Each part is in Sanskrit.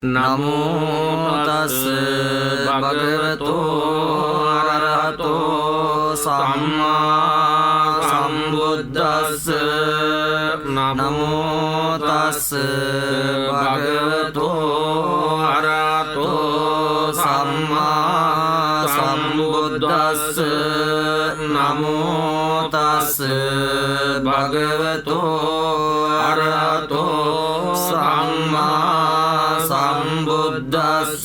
නමෝ තස් භගවතෝ අරහතෝ සම්මා සම්බුද්දස්ස නමෝ තස් භගවතෝ අරහතෝ සම්මා සම්බුද්දස්ස නමෝ තස් භගවතෝ අරහතෝ සම්මා සම්බුද්දස්ස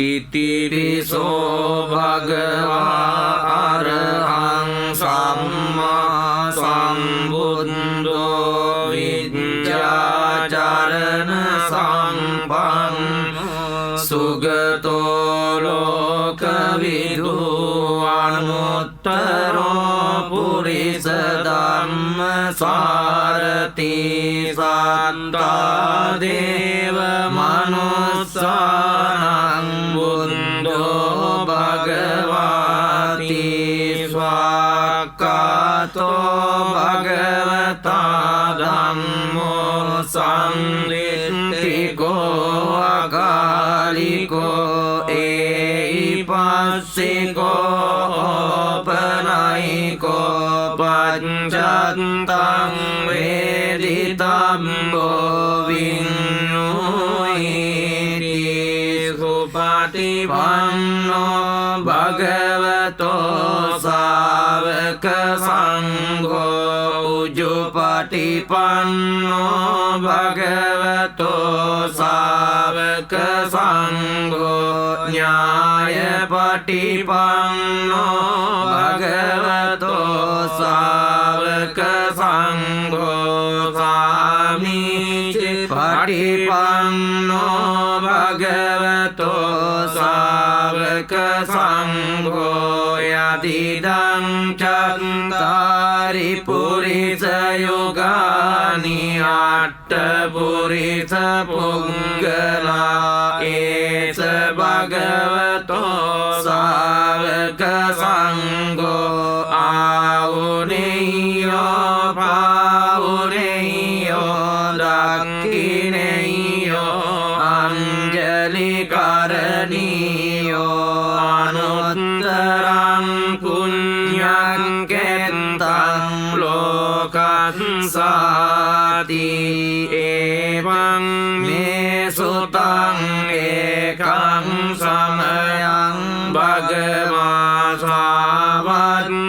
ඉතිරිසෝ භගවා අරහං සම්මා සම්බුද්ධෝ විඤ්ඤාචරණ සම්පන්න සුගතෝ ලෝකවිදු අනුත්තරෝ පුරිස ධම්ම සාරති සත්තා දේව මනුස්සානං බුද්ධෝ භගවාති ස්වාක්ඛාතෝ භගවතා ධම්මෝ සම්දිත්තිකෝ අකාලිකෝ ඒයිපස්සිකෝ පනයිකෝ පච්චත්තං වේදිතම්බෝ විඤ්ඤුයිති සුපටිපන්නෝ භගවතෝ සාවක සංඝෝ උජුපටිපන්නෝ භගවතෝ සාවක සංඝෝ ඥායපටිපන්නෝ භගවතෝ සාවක සංඝෝ සාමීචි පටිපන්නෝ භගවතෝ සාවක සංඝෝ යදිදං චත්තාරි පුරිස යුගානි අට්ඨ පුරිස පුංගලා ඒස භගවතෝ සාවක සංඝෝ ආවුනේයෝ පාවුනේයෝ දක්ඛිනේයෝ අංජලි කරණීයෝ අනුත්තරං පුඤ්ඤං කෙත්තං ලෝකස්සාති එවං මේ සුතං ඒකං සමයං භගවා සාවත්තියං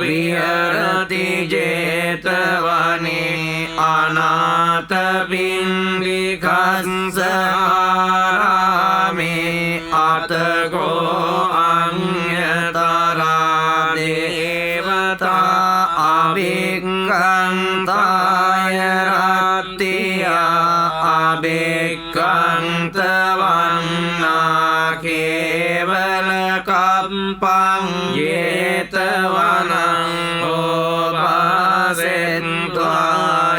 විහෙරති 제තවනේ අනාථ පින්ඩිකස්ස ආරාමේ අතකෝ අඤ්ඤතරා දේවතා අභික්ඛන්තාය රත්තියා අභික්ඛන්තවන්නා කේවල කම්පං 제තවනං ඕපාසෙන්त्वा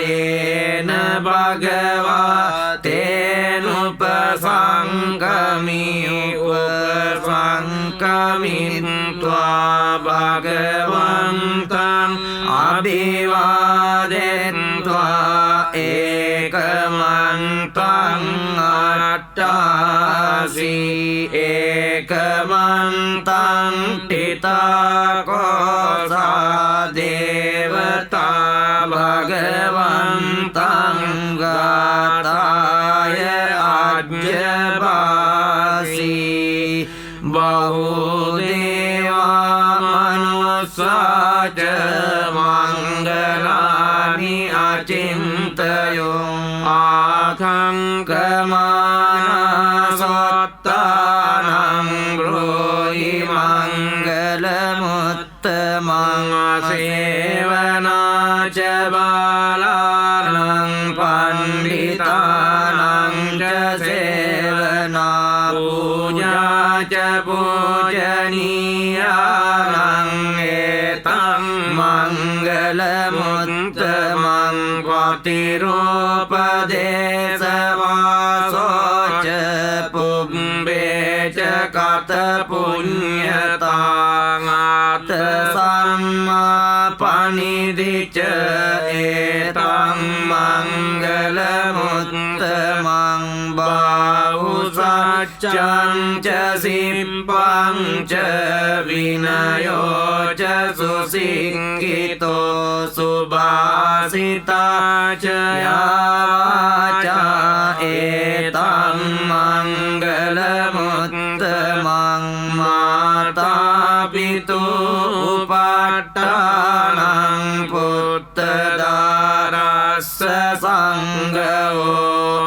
යේන භගවා තේනුපසංගමි උපසංගමිත්වා භගවන්තං අභිවාදෙත්වා ඒකමන්තං අට්ඨාසී ඒකමන්තං තිතකෝසා දේවතා භගවන්තං ගාතාය අජ්ජපාසී බහුදේවා මනුස්සාච මංගලානි අචින්තයෝ ආඛංකමානසත්තානං බ්‍රෝහි මංගලමුත්තමං සේවනාච බාලානං පණ්ඩිතානං ච සේවනා පූජාච පූජනීයානං ඒතං මංගලමුත්තමං පතිරූපදේශවාසෝච පුම්බේච කත පුඤ්ඤතාං ආත සම්මා පනිදිච ඒතං මංගලමුත්තමං จังจะสิมปังจะวินัยโยจะสุสิงกิโตสุบาสิตาจะยาวาจาเอตังมังกลมุตตมังมาตาปิตุปัฏฐานังพุทธดารัสสะสังฆโอ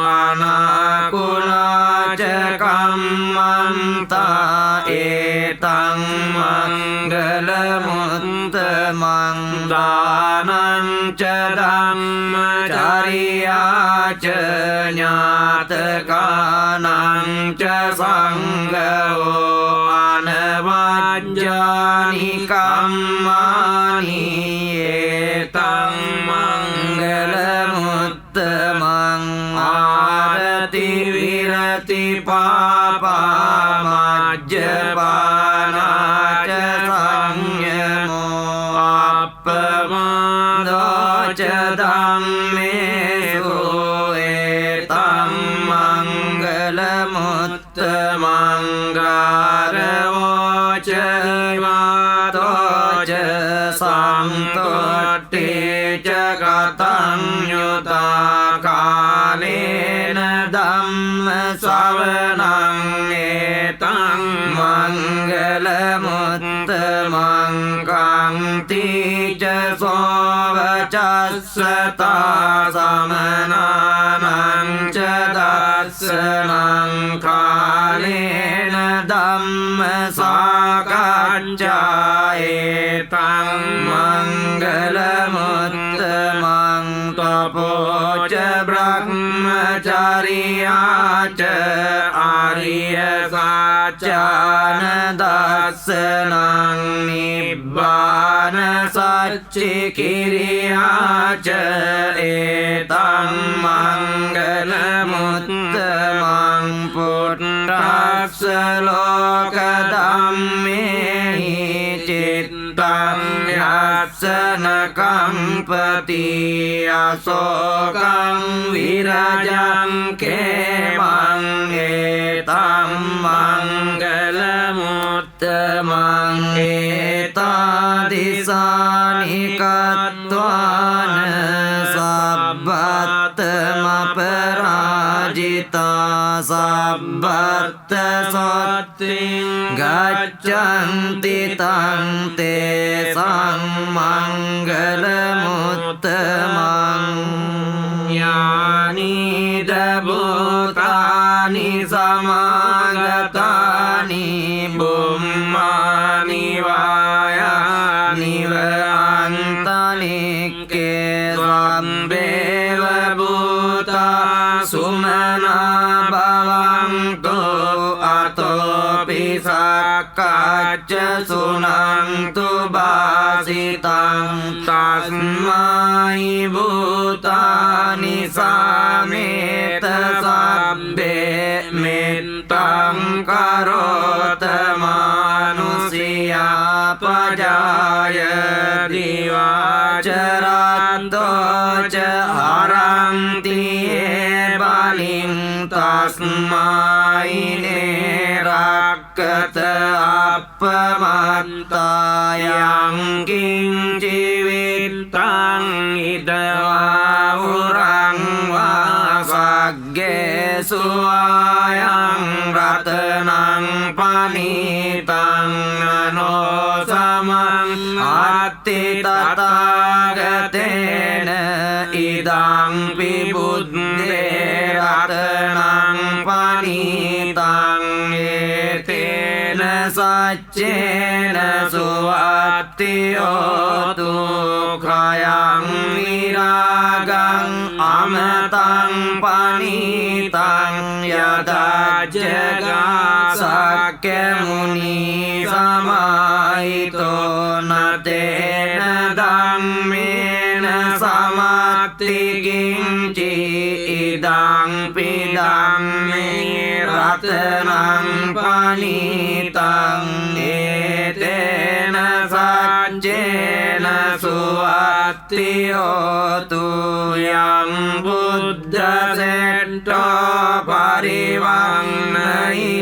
อานาคุลาจกัมมันตาเอตังมังกลมุตตมังดานันจะดัมมจาริยาเจญาตกานังจะสังฆโออนวัจจานิกัมมานิเอตังมังกลมุตตมังอารติวิรติปาปามัจจปานาจะสังยโมอัปปมาโดจะธัมเมสุเอตัมมังกลมุตตมังการโวจะมาโตจะสัมตุติจะกตัญญูตากาเลนะธัมมสาวนังเอตังมังกลมุตตมังกังติจะโสวจัสสตาสัมนานังจะดัสสนังคาเลนะธัมมสากัจจาเอตังมังกลมุตตมังตโปจะบรมจาริยาเจอาริยสัจจานดัสสนังนิพพานสัจจิกิริยาเจเอตังมังกลมุตตมังพุทธัสสะโลกธัมเมหิจิตตังยัสสนกัมปติอโศกังวิราจังเขมังเอตัมมังกลมุตตมังเอตาดิสานิกัตตวานสัพพัตตมปราจิตาสัพพัตตสัตติกัจจันติตังเตสังมังกลมุตตมังญาณิดบุตานิสมากตานิบุมมานิวายานิวอันตานิเกสัมเบวบุตาสุมานาบาวังตุอัตโตปิสักกัจจสุนันตุบาสิตังตัสมาหิบุตานิสาเมตสัพเบเมตตังกโรตมานุสิยาปจายติวาจรันโตจะหารันติเอบาลิงตัสมาอิเนรักกตอัปปมัตตายังกิงชีวิตตังอิตวาหุรังวาสักเกสุอายังรัตนังปานิตังนโนสมังอัตติตตากเตนะอิดังปิบุตเตรัตนังปานิตังเอเตนะสัจเจนะสุวัตติโยตุขยังวิรากังอมตังปานิตังยตาเจกาสักเกมุนีสมัยโตนะเตนะธัมเมนะสมัตติกิงจิอิดังปิดังเมรัตนังปานิตังเอเตนะสัจเจนะสุวัตติโยตุยังบุตธเสตโตปริวังนหิ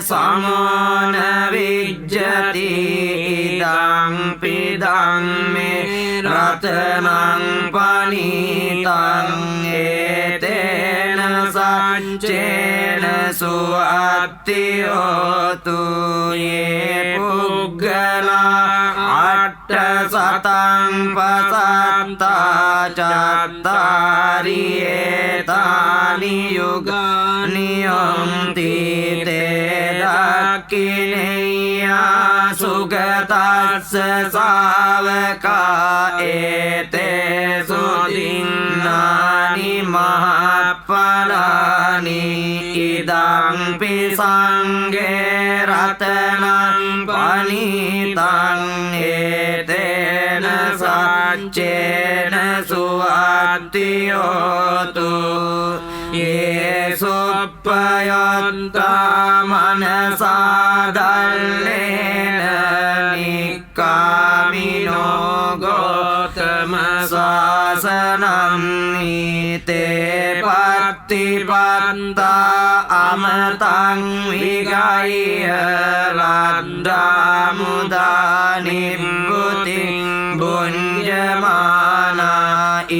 समोन विज्जति इदं पिदं मे रत्नं पनीतं एतेन सच्चेन सुअत्तिहोतु ये पुग्गला अट्टशतं पसत्ता चत्तारि एतानि युगानि यन्ति ते दक्षिणेया सुगतस्य सावका एते सुदिन्नानि महाफलानि इदं पिसङ्गे रत्नं पनीतं एतेन सच्चेन सुअत्तिहोतु ये सुपयन्ता मनसा दल्लेन निक्कामिनो गौतमशासनं ते पत्तिपन्ता अमृतं विगाह्य रन्दामुदा निम्बुतिं भुञ्जमाना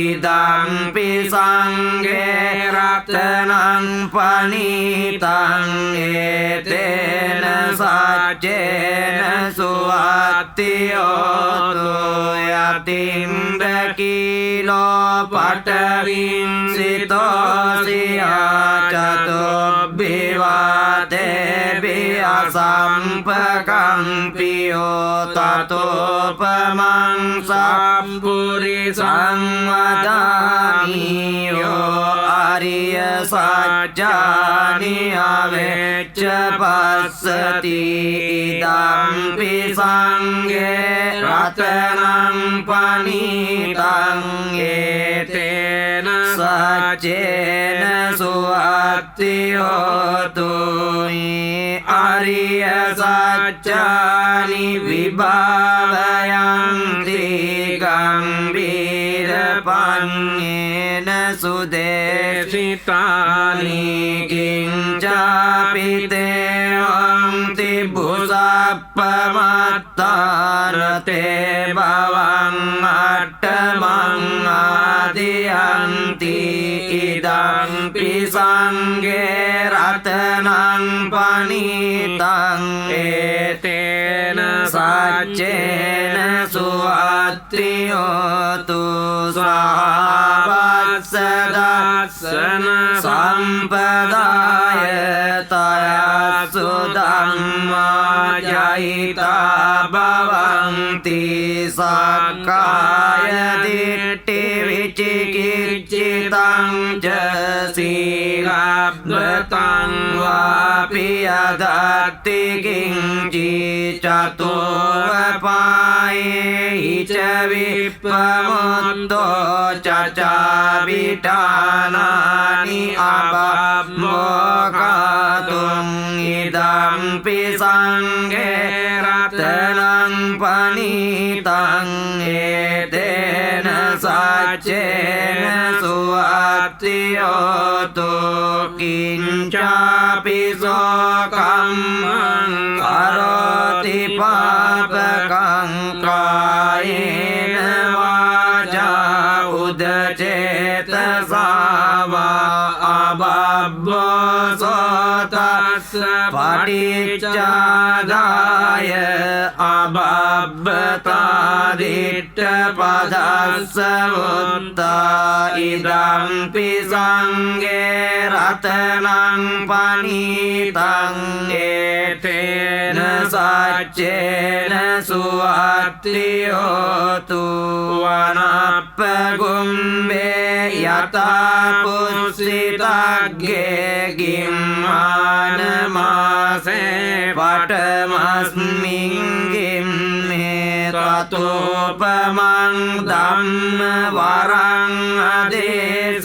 इदं पिसङ्गे रत्नं पनीतं एतेन सच्चेन सुअत्तिहोतु यतीन्द्रकीलो पटविंसितोऽसिया चतुर्भिवातेभिः सम्पकम्पियो ततोपमं सम्पुरिसं वदामि यो आर्य सच्चानि अवेच्च पश्यति इदं पिसङ्गे रत्नं पनीतं एतेन सच्चेन सुअत्तिहोतु आर्य सच्चानि विभावयन्ति गम्भीरपण्येन सुदेशितानि किञ्चापि ते हन्ति भुजपमत्तान ते भवं अट्टमं आदियन्ति इदं पिसङ्गे रत्नं पनीतं एतेन सच्चेन सुअत्तिहोतु स्वावत्सदर्शन सम्पदाय तया सुधम्माजयिता भवन्ति सकाय दिट्टिविचिकित्सितं च शीलव्रतं वापि यदत्ति किञ्चित् चतुर्पाये च विप्रमुक्तो चचाविटानानि अपमोक्षयितुम् इदं पिसङ्गे रत्नं पनीतं एतेन सच्चेन सुअत्तिहोतु किञ्चापि शोकं करोति पापकं कायेन वाचा उदचेतसा वा अबभ्वसोतस्य पटिच्चादाय अबभ्वतादिष्टपदस्य उत्ता इदं पिसङ्गे रत्नं पनीतं एतेन सच्चेन सुअत्तिहोतु वनप्पगुम्बे यथा पुष्पितग्गे गिम्मानमासे पटमस्मिन् गिम्मे ततोपमं धम्मवरं अदेश